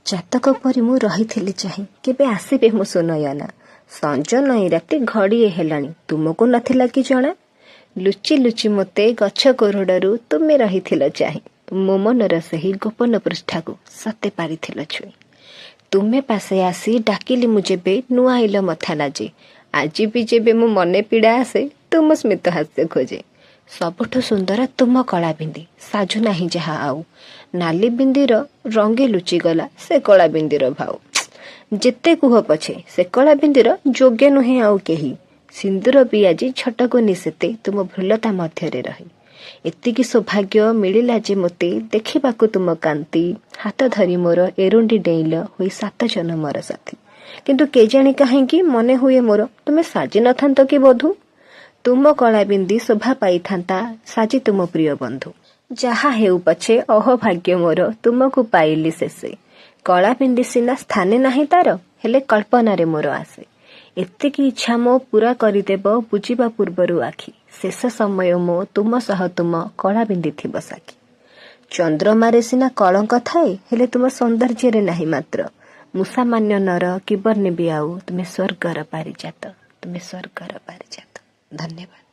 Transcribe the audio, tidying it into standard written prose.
ଜାତକ ପରି ମୁଁ ରହିଥିଲି ଚାହିଁ କେବେ ଆସିବେ ମୋ ସୁନୟନା। ସଞ୍ଜ ନଈ ରାତି ଘଡ଼ିଏ ହେଲାଣି ତୁମକୁ ନଥିଲା କି ଜଣା। ଲୁଚି ଲୁଚି ମୋତେ ଗଛ କୋରଡ଼ରୁ ତୁମେ ରହିଥିଲ ଚାହିଁ। ମୋ ମନର ସେହି ଗୋପନ ପୃଷ୍ଠାକୁ ସତେ ପାରିଥିଲ ଛୁଇଁ। ତୁମେ ପାଶେ ଆସି ଡାକିଲି ମୁଁ ଯେବେ ନୁଆଇଲ ମଥା ଲାଜେ। ଆଜି ବି ଯେବେ ମୋ ମନେ ପୀଡ଼ା ଆସେ ତୁମ ସ୍ମିତ ହାସ୍ୟ ଖୋଜେ। ସବୁଠୁ ସୁନ୍ଦର ତୁମ କଳା ବିନ୍ଦି ସାଜୁ ନାହିଁ ଯାହା ଆଉ। ନାଲି ବିନ୍ଦିର ରଙ୍ଗେ ଲୁଚିଗଲା ସେ କଳା ବିନ୍ଦିର ଭାଉ। ଯେତେ କୁହ ପଛେ ସେ କଳା ବିନ୍ଦିର ଯୋଗ୍ୟ ନୁହେଁ ଆଉ କେହି। ସିନ୍ଦୁର ବି ଆଜି ଛଟକୁନି ସେତେ ତୁମ ଭ୍ରୁଲତା ମଧ୍ୟରେ ରହି। ଏତିକି ସୌଭାଗ୍ୟ ମିଳିଲା ଯେ ମୋତେ ଦେଖିବାକୁ ତୁମ କାନ୍ତି। ହାତ ଧରି ମୋର ଏରୁଣ୍ଡି ଡେଇଁଲ ହୋଇ 7 ଜନମର ସାଥୀ। କିନ୍ତୁ କେଜାଣି କାହିଁକି ମନେ ହୁଏ ମୋର ତୁମେ ସାଜି ନଥାନ୍ତ କି ବଧୁ। ତୁମ କଳା ବିନ୍ଦି ଶୋଭା ପାଇଥାନ୍ତା ସାଜି ତୁମ ପ୍ରିୟ ବନ୍ଧୁ। ଯାହା ହେଉ ପଛେ ଅହଭାଗ୍ୟ ମୋର ତୁମକୁ ପାଇଲି ଶେଷେ। କଳା ବିନ୍ଦି ସିନା ସ୍ଥାନେ ନାହିଁ ତାର ହେଲେ କଳ୍ପନାରେ ମୋର ଆସେ। ଏତିକି ଇଚ୍ଛା ମୋ ପୂରା କରିଦେବ ବୁଝିବା ପୂର୍ବରୁ ଆଖି। ଶେଷ ସମୟ ମୋ ତୁମ ସହ ତୁମ କଳା ବିନ୍ଦି ଥିବ ସାକ୍ଷୀ। ଚନ୍ଦ୍ରମାରେ ସିନା କଳଙ୍କ ଥାଏ ହେଲେ ତୁମ ସୌନ୍ଦର୍ଯ୍ୟରେ ନାହିଁ ମାତ୍ର। ମୁସାମାନ୍ୟ ନର କି ବର୍ଣ୍ଣିବି ଆଉ ତୁମେ ସ୍ୱର୍ଗର ପାରିଜାତ। ତୁମେ ସ୍ୱର୍ଗର ପାରିଜାତ। ଧନ୍ୟବାଦ।